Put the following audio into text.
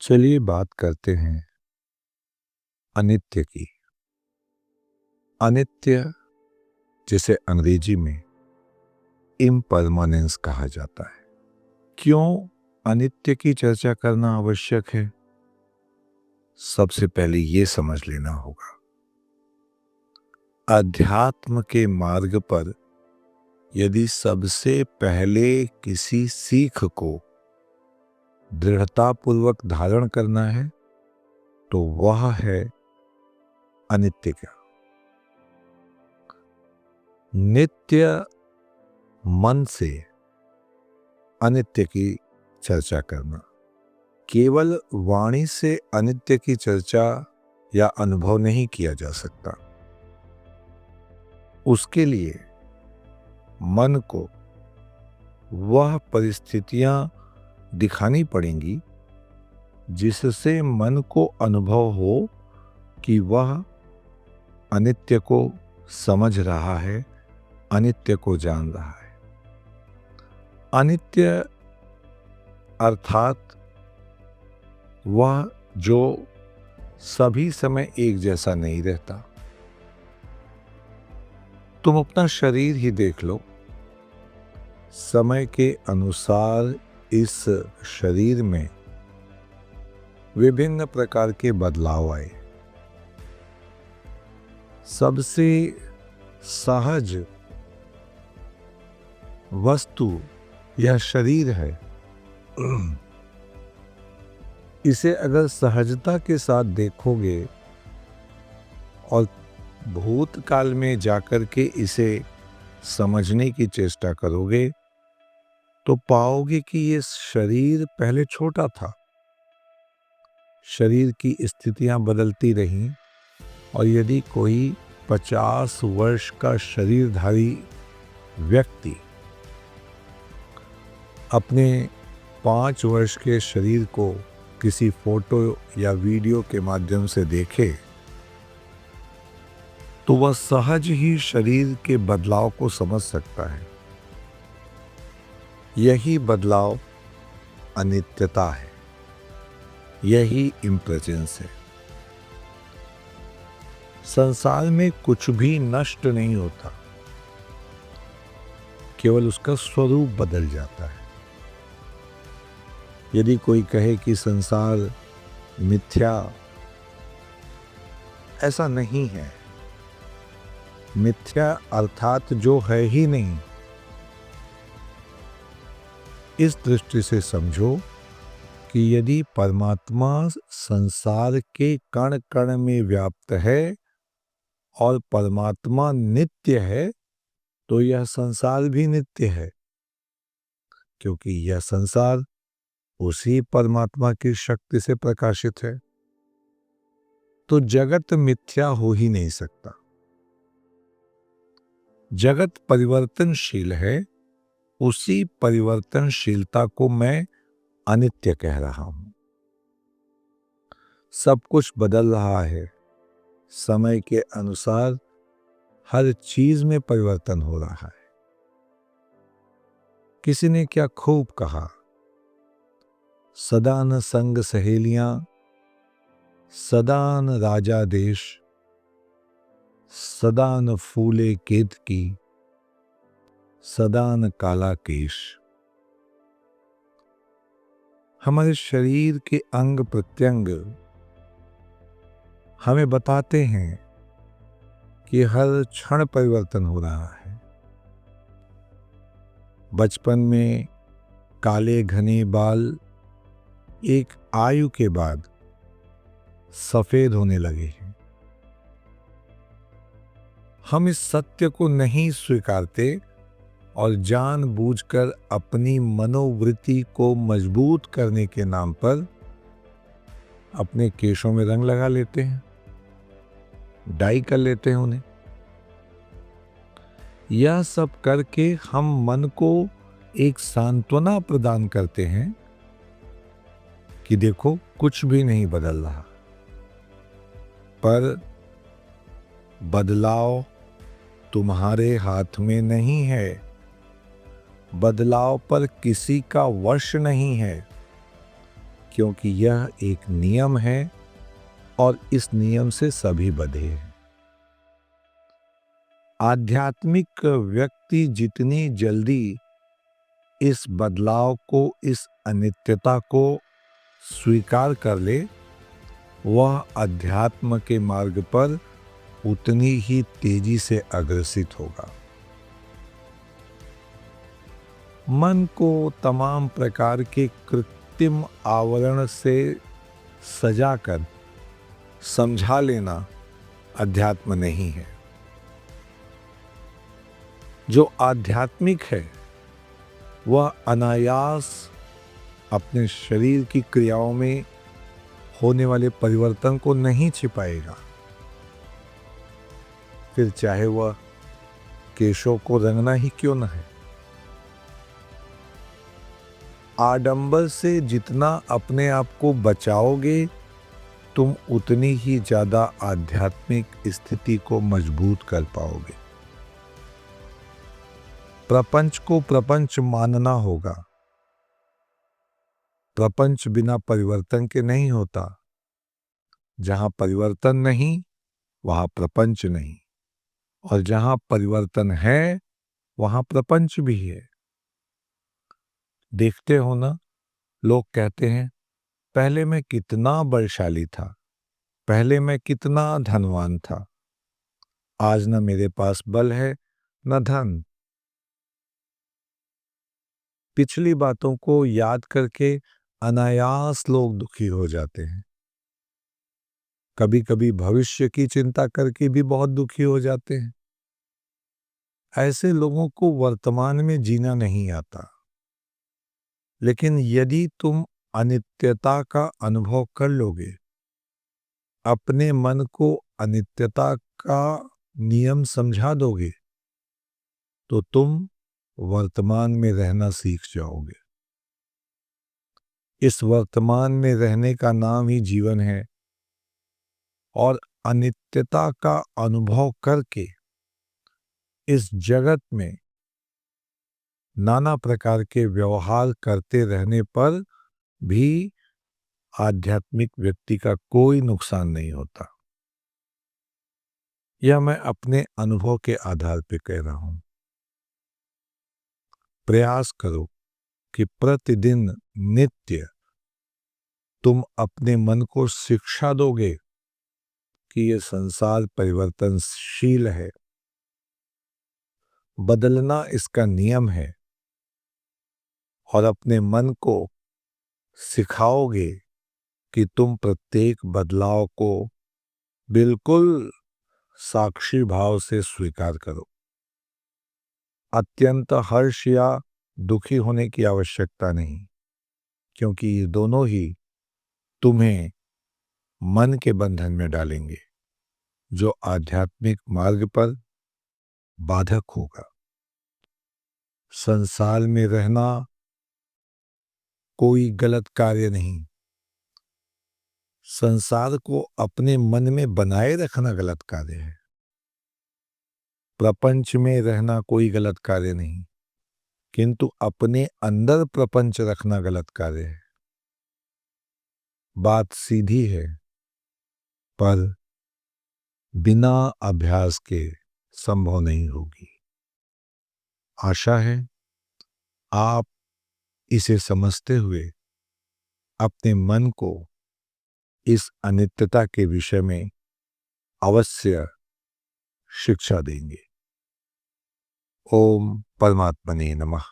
चलिए बात करते हैं अनित्य की। अनित्य, जिसे अंग्रेजी में इम्परमानेंस कहा जाता है। क्यों अनित्य की चर्चा करना आवश्यक है? सबसे पहले ये समझ लेना होगा, अध्यात्म के मार्ग पर यदि सबसे पहले किसी सीख को दृढ़तापूर्वक धारण करना है तो वह है अनित्य का। नित्य मन से अनित्य की चर्चा करना, केवल वाणी से अनित्य की चर्चा या अनुभव नहीं किया जा सकता। उसके लिए मन को वह परिस्थितियां दिखानी पड़ेंगी जिससे मन को अनुभव हो कि वह अनित्य को समझ रहा है, अनित्य को जान रहा है। अनित्य अर्थात वह जो सभी समय एक जैसा नहीं रहता। तुम अपना शरीर ही देख लो, समय के अनुसार इस शरीर में विभिन्न प्रकार के बदलाव आए। सबसे सहज वस्तु यह शरीर है। इसे अगर सहजता के साथ देखोगे और भूतकाल में जाकर के इसे समझने की चेष्टा करोगे तो पाओगे कि ये शरीर पहले छोटा था। शरीर की स्थितियां बदलती रहीं और यदि कोई 50 वर्ष का शरीरधारी व्यक्ति अपने 5 वर्ष के शरीर को किसी फोटो या वीडियो के माध्यम से देखे तो वह सहज ही शरीर के बदलाव को समझ सकता है। यही बदलाव अनित्यता है, यही इम्प्रेजेंस है। संसार में कुछ भी नष्ट नहीं होता, केवल उसका स्वरूप बदल जाता है। यदि कोई कहे कि संसार मिथ्या, ऐसा नहीं है। मिथ्या अर्थात जो है ही नहीं। इस दृष्टि से समझो कि यदि परमात्मा संसार के कण कण में व्याप्त है और परमात्मा नित्य है तो यह संसार भी नित्य है, क्योंकि यह संसार उसी परमात्मा की शक्ति से प्रकाशित है। तो जगत मिथ्या हो ही नहीं सकता। जगत परिवर्तनशील है, उसी परिवर्तनशीलता को मैं अनित्य कह रहा हूं। सब कुछ बदल रहा है, समय के अनुसार हर चीज में परिवर्तन हो रहा है। किसी ने क्या खूब कहा, सदा न संग सहेलियां, सदा न राजा देश, सदा न फूले केत की, सदा न काला केश। हमारे शरीर के अंग प्रत्यंग हमें बताते हैं कि हर क्षण परिवर्तन हो रहा है। बचपन में काले घने बाल एक आयु के बाद सफेद होने लगे हैं। हम इस सत्य को नहीं स्वीकारते और जानबूझकर अपनी मनोवृत्ति को मजबूत करने के नाम पर अपने केशों में रंग लगा लेते हैं, डाई कर लेते हैं उन्हें। यह सब करके हम मन को एक सांत्वना प्रदान करते हैं कि देखो कुछ भी नहीं बदल रहा। पर बदलाव तुम्हारे हाथ में नहीं है। बदलाव पर किसी का वश नहीं है, क्योंकि यह एक नियम है और इस नियम से सभी बंधे हैं। आध्यात्मिक व्यक्ति जितनी जल्दी इस बदलाव को, इस अनित्यता को स्वीकार कर ले, वह अध्यात्म के मार्ग पर उतनी ही तेजी से अग्रसित होगा। मन को तमाम प्रकार के कृत्रिम आवरण से सजाकर समझा लेना अध्यात्म नहीं है। जो आध्यात्मिक है वह अनायास अपने शरीर की क्रियाओं में होने वाले परिवर्तन को नहीं छिपाएगा, फिर चाहे वह केशों को रंगना ही क्यों न है। आडंबर से जितना अपने आप को बचाओगे, तुम उतनी ही ज्यादा आध्यात्मिक स्थिति को मजबूत कर पाओगे। प्रपंच को प्रपंच मानना होगा। प्रपंच बिना परिवर्तन के नहीं होता। जहां परिवर्तन नहीं, वहां प्रपंच नहीं, और जहां परिवर्तन है, वहां प्रपंच भी है। देखते हो ना, लोग कहते हैं, पहले मैं कितना बलशाली था, पहले मैं कितना धनवान था, आज न मेरे पास बल है न धन। पिछली बातों को याद करके अनायास लोग दुखी हो जाते हैं। कभी कभी भविष्य की चिंता करके भी बहुत दुखी हो जाते हैं। ऐसे लोगों को वर्तमान में जीना नहीं आता। लेकिन यदि तुम अनित्यता का अनुभव कर लोगे, अपने मन को अनित्यता का नियम समझा दोगे, तो तुम वर्तमान में रहना सीख जाओगे। इस वर्तमान में रहने का नाम ही जीवन है, और अनित्यता का अनुभव करके इस जगत में नाना प्रकार के व्यवहार करते रहने पर भी आध्यात्मिक व्यक्ति का कोई नुकसान नहीं होता। यह मैं अपने अनुभव के आधार पर कह रहा हूं। प्रयास करो कि प्रतिदिन नित्य तुम अपने मन को शिक्षा दोगे कि यह संसार परिवर्तनशील है, बदलना इसका नियम है, और अपने मन को सिखाओगे कि तुम प्रत्येक बदलाव को बिल्कुल साक्षी भाव से स्वीकार करो। अत्यंत हर्ष या दुखी होने की आवश्यकता नहीं, क्योंकि ये दोनों ही तुम्हें मन के बंधन में डालेंगे, जो आध्यात्मिक मार्ग पर बाधक होगा। संसार में रहना कोई गलत कार्य नहीं। संसार को अपने मन में बनाए रखना गलत कार्य है। प्रपंच में रहना कोई गलत कार्य नहीं, किंतु अपने अंदर प्रपंच रखना गलत कार्य है। बात सीधी है, पर बिना अभ्यास के संभव नहीं होगी। आशा है आप इसे समझते हुए अपने मन को इस अनित्यता के विषय में अवश्य शिक्षा देंगे। ओम परमात्मने नमः।